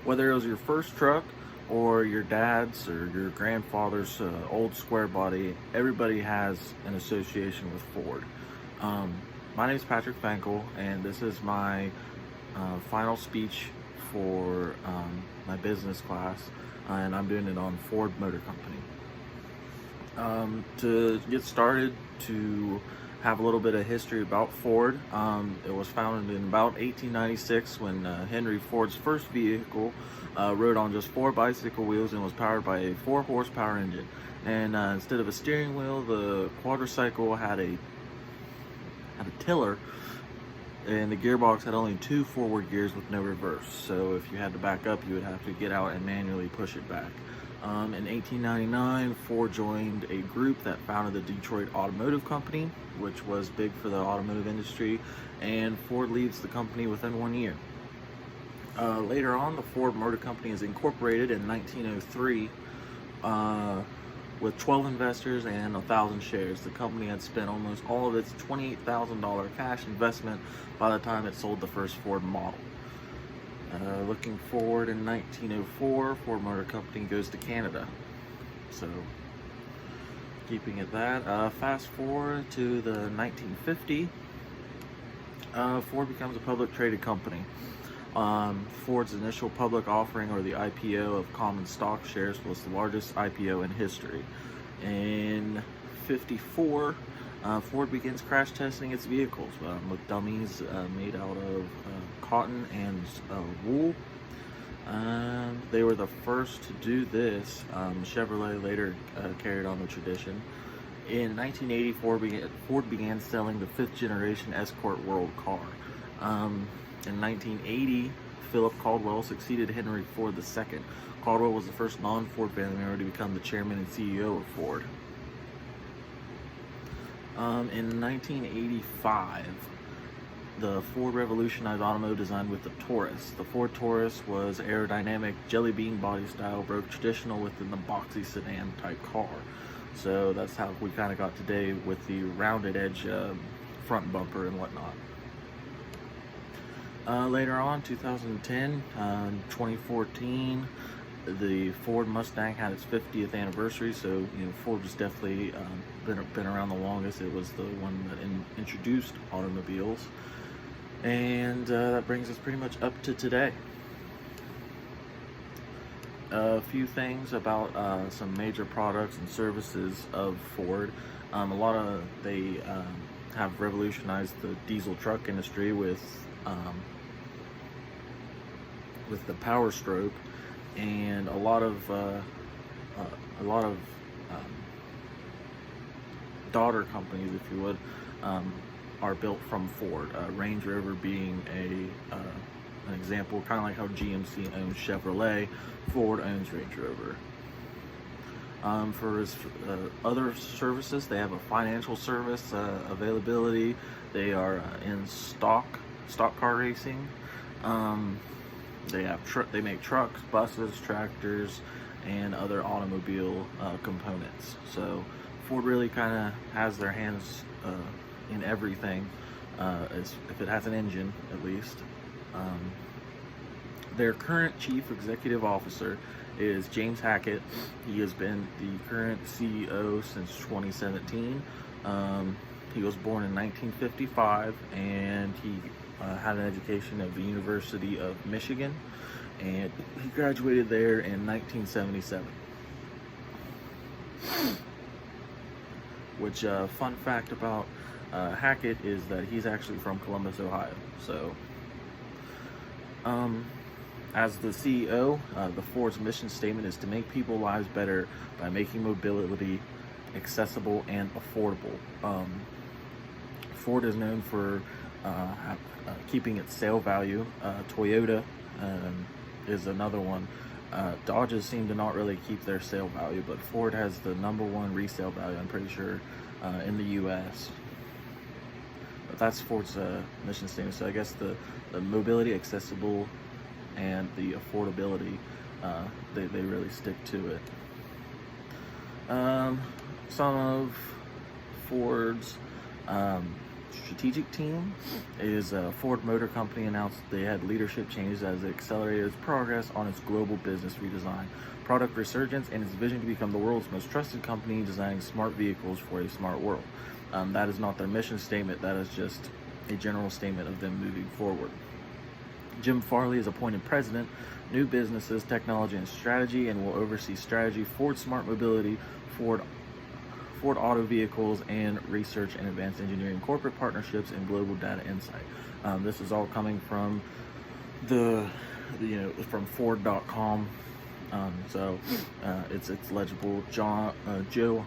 Whether it was your first truck or your dad's or your grandfather's old square body, everybody has an association with Ford. Um, my name is pfankell, and this is my final speech for my business class, and I'm doing it on Ford Motor Company. To get started, to have a little bit of history about Ford, it was founded in about 1896 when Henry Ford's first vehicle rode on just 4 bicycle wheels and was powered by a 4 horsepower engine. And instead of a steering wheel, the quadricycle had a tiller, and the gearbox had only 2 forward gears with no reverse. So if you had to back up, you would have to get out and manually push it back. In 1899, Ford joined a group that founded the Detroit Automotive Company, which was big for the automotive industry, and Ford leaves the company within 1 year. Later on, the Ford Motor Company is incorporated in 1903 with 12 investors and 1,000 shares. The company had spent almost all of its $28,000 cash investment by the time it sold the first Ford model. Looking forward, in 1904, Ford Motor Company goes to Canada. So, keeping it that. Fast forward to the 1950, Ford becomes a public traded company. Ford's initial public offering, or the IPO, of common stock shares was the largest IPO in history. In '54, Ford begins crash testing its vehicles with dummies made out of cotton and wool. They were the first to do this. Chevrolet later carried on the tradition. In 1984, Ford began selling the 5th generation Escort World car. In 1980, Philip Caldwell succeeded Henry Ford II. Caldwell was the first non-Ford family member to become the chairman and CEO of Ford. In 1985, the Ford revolutionized automotive design with the Taurus. The Ford Taurus was aerodynamic, jelly bean body style, broke traditional within the boxy sedan type car. So that's how we kind of got today with the rounded edge front bumper and whatnot. Later on, 2010, 2014, the Ford Mustang had its 50th anniversary. So Ford was definitely been around the longest. It was the one that introduced automobiles, and that brings us pretty much up to today. A few things about some major products and services of Ford. They have revolutionized the diesel truck industry with the Power Stroke, and a lot of daughter companies, if you would, are built from Ford. Range Rover being an example, kind of like how GMC owns Chevrolet, Ford owns Range Rover. For his other services, they have a financial service availability. They are in stock car racing. They make trucks, buses, tractors, and other automobile components. So Ford really kind of has their hands in everything, if it has an engine, at least. Their current chief executive officer is James Hackett. He has been the current CEO since 2017. He was born in 1955, and he had an education at the University of Michigan, and he graduated there in 1977. Which, fun fact about Hackett is that he's actually from Columbus, Ohio. So, as the CEO, the Ford's mission statement is to make people's lives better by making mobility accessible and affordable. Ford is known for keeping its sale value. Toyota is another one. Dodges seem to not really keep their sale value, but Ford has the #1 resale value, I'm pretty sure, in the US. But that's Ford's mission statement. So I guess the mobility, accessible, and the affordability, they really stick to it. Some of Ford's strategic team is Ford Motor Company announced they had leadership changes as it accelerated its progress on its global business redesign, product resurgence, and its vision to become the world's most trusted company designing smart vehicles for a smart world. That is not their mission statement, that is just a general statement of them moving forward. Jim Farley is appointed president, new businesses, technology, and strategy, and will oversee strategy, Ford Smart Mobility, Ford Auto Vehicles, and research and advanced engineering, corporate partnerships, and global data insight. This is all coming from from Ford.com. It's legible. Joe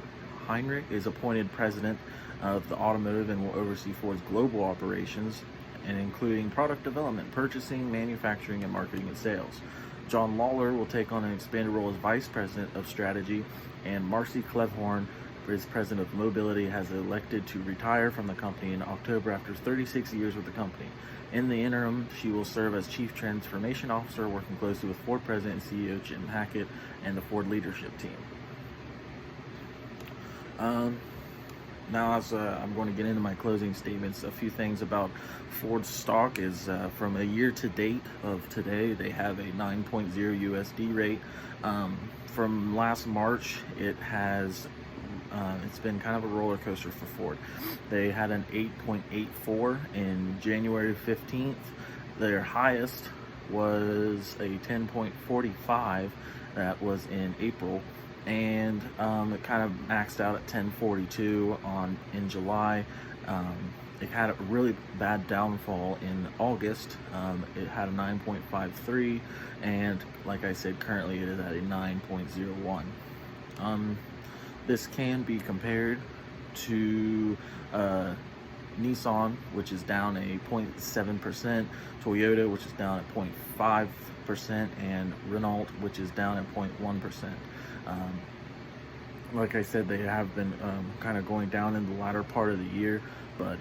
Heinrich is appointed president of the automotive and will oversee Ford's global operations, and including product development, purchasing, manufacturing, and marketing and sales. John Lawler will take on an expanded role as vice president of strategy, and Marcy Clevhorn, is president of mobility, has elected to retire from the company in October after 36 years with the company. In the interim, she will serve as chief transformation officer, working closely with Ford president and CEO Jim Hackett and the Ford leadership team. Now, as I'm going to get into my closing statements, a few things about Ford's stock is from a year to date of today, they have a 9.0 USD rate. From last March, it's been kind of a roller coaster for Ford. They had an 8.84 in January 15th. Their highest was a 10.45 that was in April, and it kind of maxed out at 10.42 in July. It had a really bad downfall in August. It had a 9.53, and like I said, currently it is at a 9.01. This can be compared to Nissan, which is down a 0.7%, Toyota, which is down at 0.5%, and Renault, which is down at 0.1%. Like I said, they have been kind of going down in the latter part of the year, but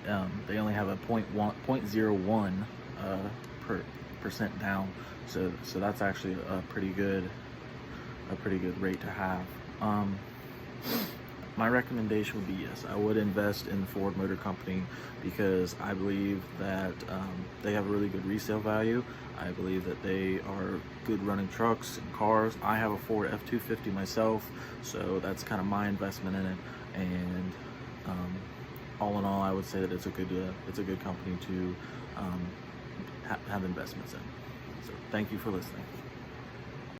they only have a 0.01% down, so that's actually a pretty good rate to have. My recommendation would be yes, I would invest in the Ford Motor Company because I believe that they have a really good resale value. I believe that they are good running trucks and cars. I have a Ford F-250 myself, so that's kind of my investment in it. And all in all, I would say that it's a good company to have investments in. So thank you for listening.